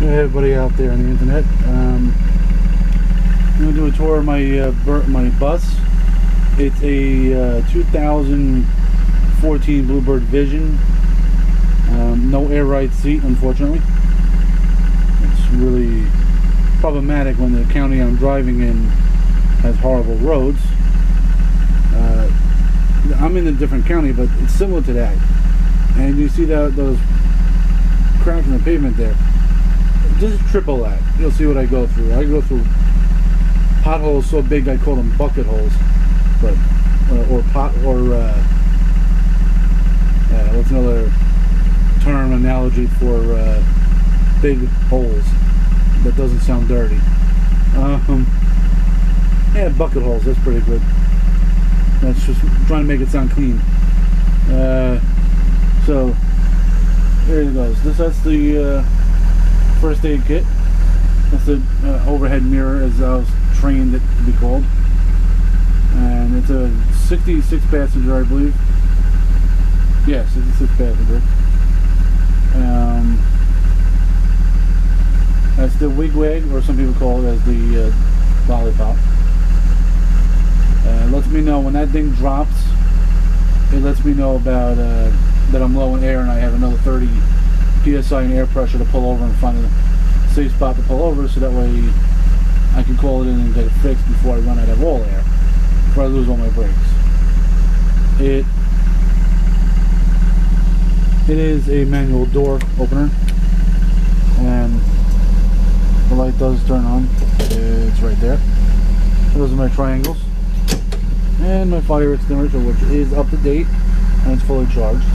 Hey everybody out there on the internet. I'm going to do a tour of my bus. It's a 2014 Bluebird Vision. No air ride seat, unfortunately. It's really problematic when the county I'm driving in has horrible roads. I'm in a different county, but it's similar to that. And you see those cracks in the pavement there. Just triple that. You'll see what I go through. I go through potholes so big I call them bucket holes, but what's another term analogy for big holes that doesn't sound dirty? Yeah, bucket holes. That's pretty good. That's just trying to make it sound clean. So here it goes. That's the first aid kit. That's the overhead mirror, as I was trained it to be called, and it's a 66 passenger, I believe. Yeah, 66 passenger. That's the wigwag, or some people call it as the lollipop. It lets me know when that thing drops. It lets me know about that I'm low in air and I have another 30 psi in air pressure to pull over and find a safe spot to pull over, so that way I can call it in and get it fixed before I run out of all air, before I lose all my brakes. It is a manual door opener, and the light does turn on. It's right there. Those are my triangles and my fire extinguisher, which is up to date and it's fully charged.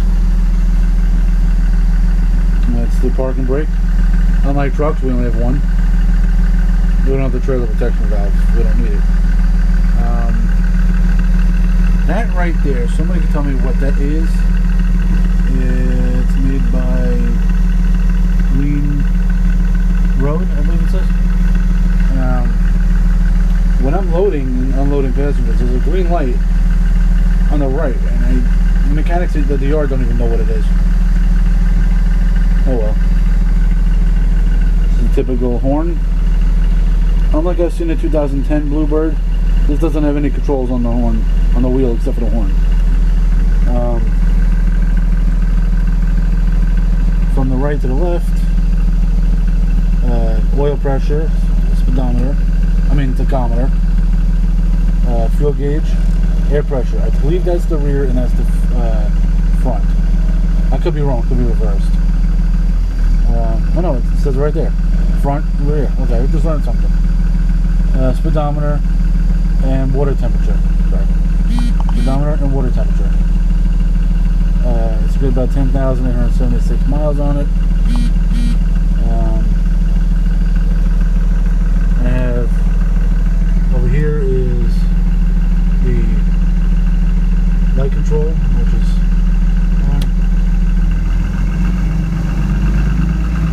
And that's the parking brake. Unlike trucks, we only have one. We don't have the trailer protection valves. We don't need it. That right there, somebody can tell me what that is. It's made by Green Road, I believe it says. When I'm loading and unloading passengers, there's a green light on the right, and the mechanics at the yard don't even know what it is. Oh well. This is a typical horn. Unlike I've seen the 2010 Bluebird, this doesn't have any controls on the horn, on the wheel, except for the horn. From the right to the left, oil pressure, speedometer, tachometer, fuel gauge, air pressure. I believe that's the rear and that's the front. I could be wrong, could be reversed. Oh no, it says right there. Front, rear. Okay, we just learned something. Speedometer and water temperature. Sorry. Speedometer and water temperature. It's got about 10,876 miles on it. I have over here is the light control, which is on.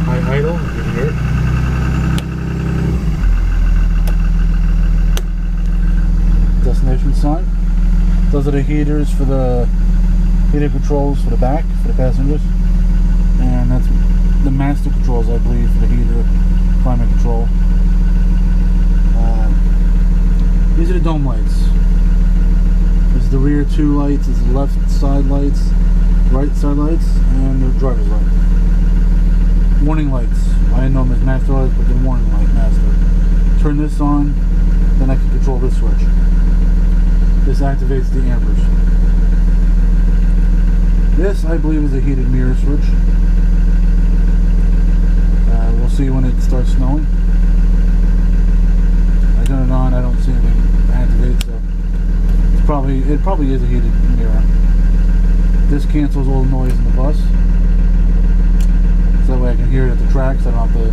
High idle, you can hear it. Destination sign. Those are the heaters for the heater controls for the back, for the passengers. And that's the master controls, I believe, for the heater, climate control. These are the dome lights. There's the rear two lights, there's the left side lights, right side lights, and the driver's light. Warning lights. I know them as master lights, but they're warning light master. Turn this on, then I can control this switch. This activates the ambers. This, I believe, is a heated mirror switch. We'll see when it starts snowing. I turn it on, I don't see anything activate, so it probably is a heated mirror. This cancels all the noise in the bus, so that way I can hear it at the tracks. I don't have to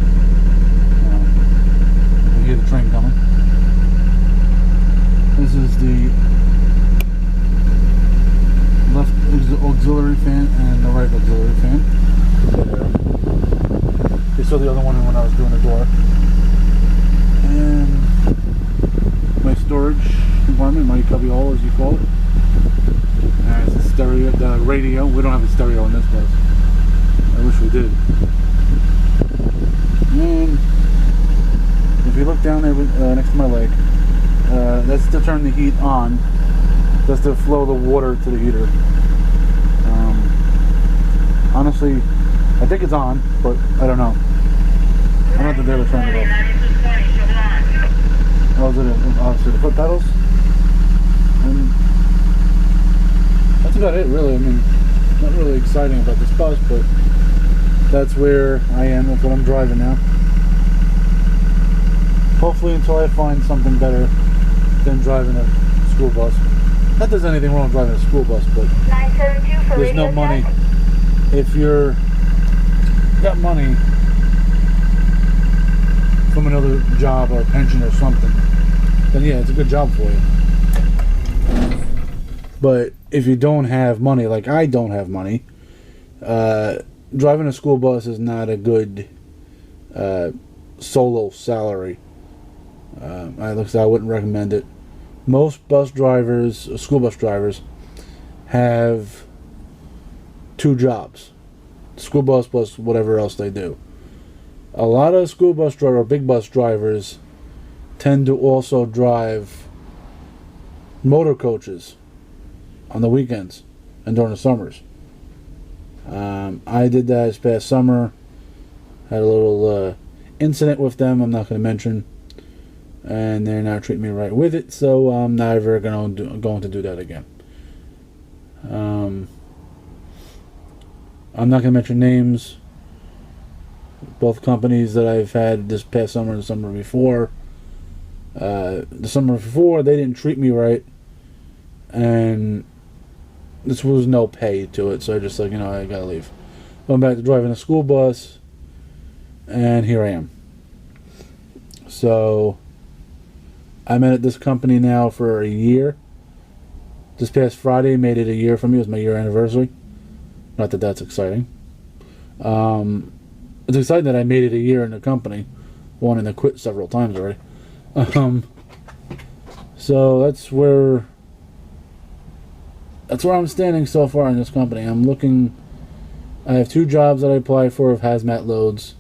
hear the train coming. This is the left auxiliary fan and the right auxiliary fan. You saw the other one when I was doing the door. And my storage compartment, my cubbyhole as you call it. It's a stereo, the radio. We don't have a stereo in this bus. I wish we did. And down there next to my leg. That's to turn the heat on. That's to flow the water to the heater. Honestly, I think it's on, but I don't know. I'm not the day to turn it off. Oh, is it obviously the foot pedals? And that's about it, really. I mean, not really exciting about this bus, but that's where I am. That's what I'm driving now. Hopefully until I find something better than driving a school bus. Not that there's anything wrong with driving a school bus, but there's no money. If you're got money from another job or a pension or something, then yeah, it's a good job for you. But if you don't have money, like I don't have money, driving a school bus is not a good solo salary. I wouldn't recommend it. Most bus drivers, school bus drivers, have 2 jobs. School bus plus whatever else they do. A lot of school bus driver, big bus drivers, tend to also drive motor coaches on the weekends and during the summers. I did that this past summer. Had a little incident with them I'm not going to mention, and they're not treating me right with it, so I'm never going to do that again. I'm not going to mention names. Both companies that I've had this past summer and the summer before. The summer before, they didn't treat me right, and this was no pay to it, so I just like, I gotta leave. Going back to driving a school bus, and here I am. So I'm at this company now for a year. This past Friday made it a year for me. It was my year anniversary. Not that that's exciting. It's exciting that I made it a year in the company, wanting to quit several times already. So that's where I'm standing so far in this company. I have 2 jobs that I applied for of hazmat loads.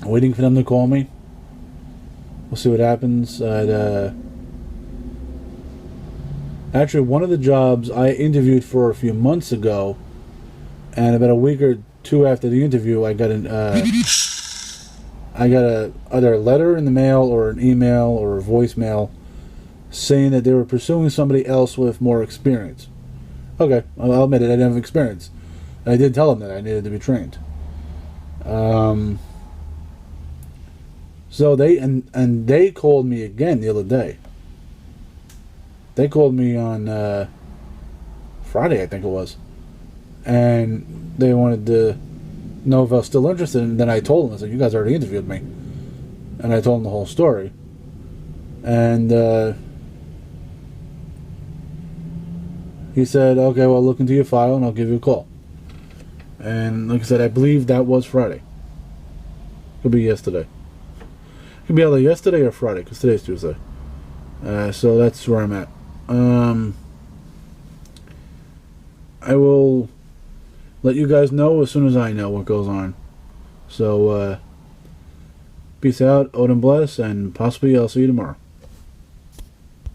Waiting for them to call me. We'll see what happens. Actually, one of the jobs I interviewed for a few months ago, and about a week or 2 after the interview, I got either a letter in the mail or an email or a voicemail saying that they were pursuing somebody else with more experience. Okay, I'll admit it, I didn't have experience. I did tell them that I needed to be trained. So they called me again the other day. They called me on Friday, I think it was, and they wanted to know if I was still interested. And then I told them, I said, "You guys already interviewed me," and I told them the whole story. And he said, "Okay, well, look into your file, and I'll give you a call." And like I said, I believe that was Friday. Could be yesterday. Could be either yesterday or Friday, because today's Tuesday. So that's where I'm at. I will let you guys know as soon as I know what goes on. So, peace out, Odin bless, and possibly I'll see you tomorrow.